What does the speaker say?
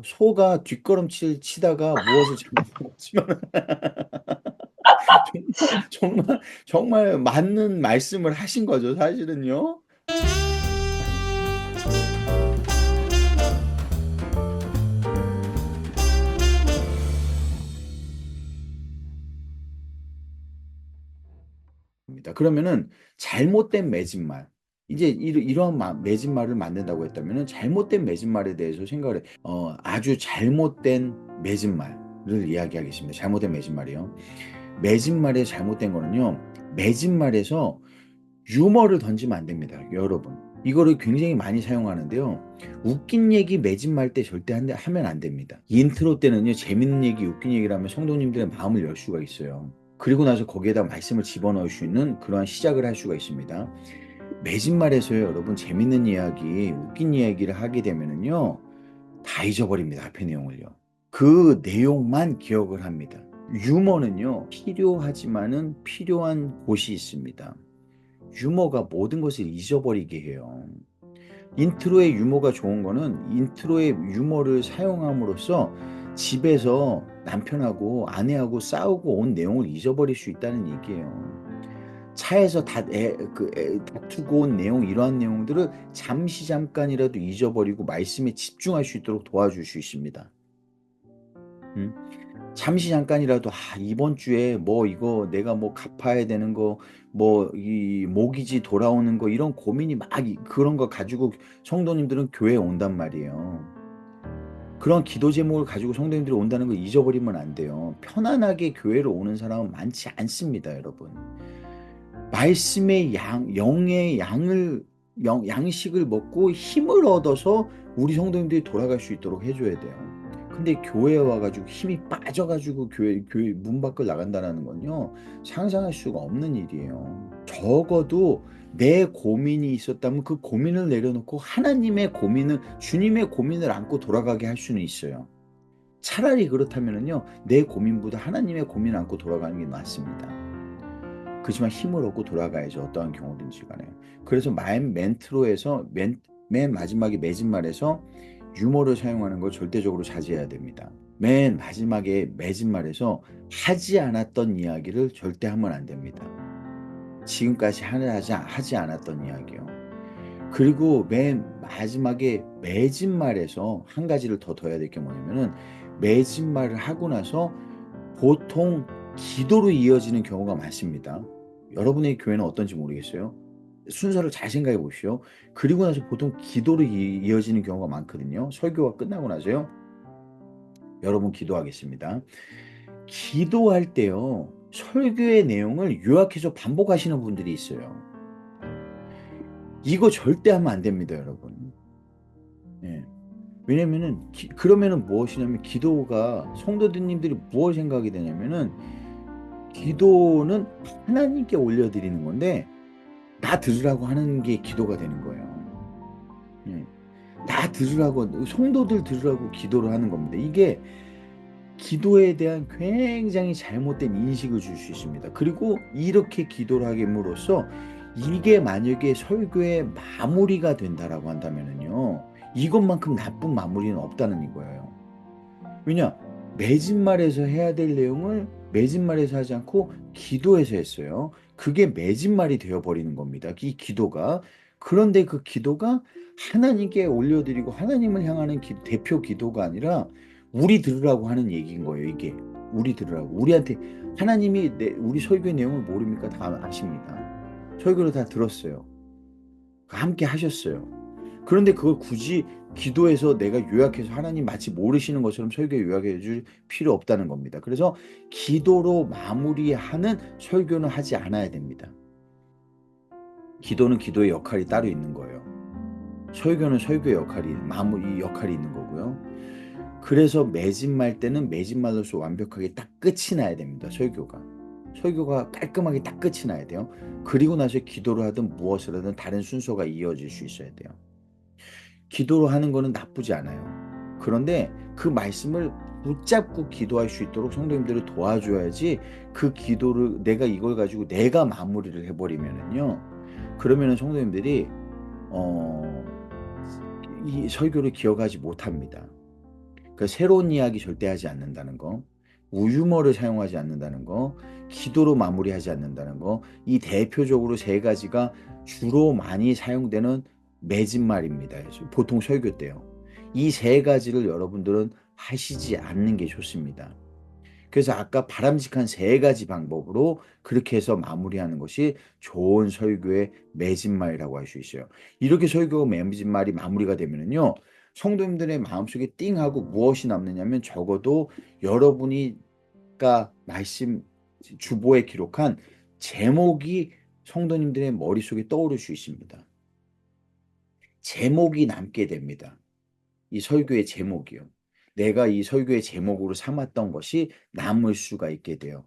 소가 뒷걸음질 치다가 무엇을 잘못 먹었지만 정말 맞는 말씀을 하신 거죠 사실은요. 입니다. 그러면은 잘못된 매진말 이제 이러한 매진말을 만든다고 했다면은 잘못된 매진말에 대해서 생각을 아주 잘못된 매진말을 이야기하겠습니다. 잘못된 매진말이요. 매진말의 잘못된 거는요. 매진말에서 유머를 던지면 안 됩니다. 여러분. 이거를 굉장히 많이 사용하는데요. 웃긴 얘기 매진말 때 절대 하면 안 됩니다. 인트로 때는요. 재밌는 얘기, 웃긴 얘기를 하면 성도님들의 마음을 열 수가 있어요. 그리고 나서 거기에다 말씀을 집어넣을 수 있는 그러한 시작을 할 수가 있습니다. 매진말에서요. 여러분 재밌는 이야기, 웃긴 이야기를 하게 되면은요. 다 잊어버립니다. 앞의 내용을요. 그 내용만 기억을 합니다. 유머는요. 필요하지만은 필요한 곳이 있습니다. 유머가 모든 것을 잊어버리게 해요. 인트로의 유머가 좋은 거는 인트로의 유머를 사용함으로써 집에서 남편하고 아내하고 싸우고 온 내용을 잊어버릴 수 있다는 얘기예요. 차에서 다투고 온 내용, 이러한 내용들을 잠시 잠깐이라도 잊어버리고 말씀에 집중할 수 있도록 도와줄 수 있습니다. 잠시 잠깐이라도 이번 주에 뭐 이거 내가 뭐 갚아야 되는 거, 뭐 이 모기지 돌아오는 거 이런 고민이 막 그런 거 가지고 성도님들은 교회에 온단 말이에요. 그런 기도 제목을 가지고 성도님들이 온다는 걸 잊어버리면 안 돼요. 편안하게 교회를 오는 사람은 많지 않습니다, 여러분. 말씀의 영의 양식을 먹고 힘을 얻어서 우리 성도님들이 돌아갈 수 있도록 해줘야 돼요. 근데 교회에 와가지고 힘이 빠져가지고 교회 문 밖을 나간다는 건요, 상상할 수가 없는 일이에요. 적어도 내 고민이 있었다면 그 고민을 내려놓고 하나님의 고민을, 주님의 고민을 안고 돌아가게 할 수는 있어요. 차라리 그렇다면요, 내 고민보다 하나님의 고민을 안고 돌아가는 게 낫습니다. 그렇지만 힘을 얻고 돌아가야죠. 어떠한 경우든지 간에. 그래서 멘트로에서 맨 마지막에 매진말에서 유머를 사용하는 걸 절대적으로 자제해야 됩니다. 맨 마지막에 매진말에서 하지 않았던 이야기를 절대 하면 안 됩니다. 지금까지 하지 않았던 이야기요. 그리고 맨 마지막에 매진말에서 한 가지를 더 둬야 될 게 뭐냐면은, 매진말을 하고 나서 보통 기도로 이어지는 경우가 많습니다. 여러분의 교회는 어떤지 모르겠어요. 순서를 잘 생각해 보십시오. 그리고 나서 보통 기도로 이어지는 경우가 많거든요. 설교가 끝나고 나서요. 여러분 기도하겠습니다. 기도할 때요. 설교의 내용을 요약해서 반복하시는 분들이 있어요. 이거 절대 하면 안 됩니다, 여러분. 예. 왜냐면은 그러면은 무엇이냐면, 기도가 성도님들이 무엇 생각이 되냐면은, 기도는 하나님께 올려드리는 건데 나 들으라고 하는 게 기도가 되는 거예요. 예. 나 들으라고, 성도들 들으라고 기도를 하는 겁니다. 이게 기도에 대한 굉장히 잘못된 인식을 줄 수 있습니다. 그리고 이렇게 기도를 함으로써 이게 만약에 설교의 마무리가 된다라고 한다면은요, 이것만큼 나쁜 마무리는 없다는 거예요. 왜냐? 매진말에서 해야 될 내용을 매진말에서 하지 않고 기도에서 했어요. 그게 매진말이 되어버리는 겁니다, 이 기도가. 그런데 그 기도가 하나님께 올려드리고 하나님을 향하는 대표 기도가 아니라 우리 들으라고 하는 얘기인 거예요. 이게 우리 들으라고, 우리한테. 하나님이 우리 설교의 내용을 모릅니까? 다 아십니다. 설교를 다 들었어요. 함께 하셨어요. 그런데 그걸 굳이 기도해서 내가 요약해서 하나님 마치 모르시는 것처럼 설교에 요약해 줄 필요 없다는 겁니다. 그래서 기도로 마무리하는 설교는 하지 않아야 됩니다. 기도는 기도의 역할이 따로 있는 거예요. 설교는 설교의 마무리 역할이 있는 거고요. 그래서 매진말 때는 매진말로서 완벽하게 딱 끝이 나야 됩니다. 설교가 깔끔하게 딱 끝이 나야 돼요. 그리고 나서 기도를 하든 무엇을 하든 다른 순서가 이어질 수 있어야 돼요. 기도로 하는 거는 나쁘지 않아요. 그런데 그 말씀을 붙잡고 기도할 수 있도록 성도님들을 도와줘야지, 그 기도를 내가 이걸 가지고 내가 마무리를 해버리면은요, 그러면은 성도님들이 이 설교를 기억하지 못합니다. 그 새로운 이야기 절대 하지 않는다는 거, 유머를 사용하지 않는다는 거, 기도로 마무리하지 않는다는 거, 이 대표적으로 세 가지가 주로 많이 사용되는 맺은말입니다. 보통 설교 때요. 이 세 가지를 여러분들은 하시지 않는 게 좋습니다. 그래서 아까 바람직한 세 가지 방법으로 그렇게 해서 마무리하는 것이 좋은 설교의 맺은말이라고 할 수 있어요. 이렇게 설교 맺은말이 마무리가 되면은요, 성도님들의 마음속에 띵하고 무엇이 남느냐면 적어도 여러분이 가 말씀 주보에 기록한 제목이 성도님들의 머릿속에 떠오를 수 있습니다. 제목이 남게 됩니다. 이 설교의 제목이요. 내가 이 설교의 제목으로 삼았던 것이 남을 수가 있게 돼요.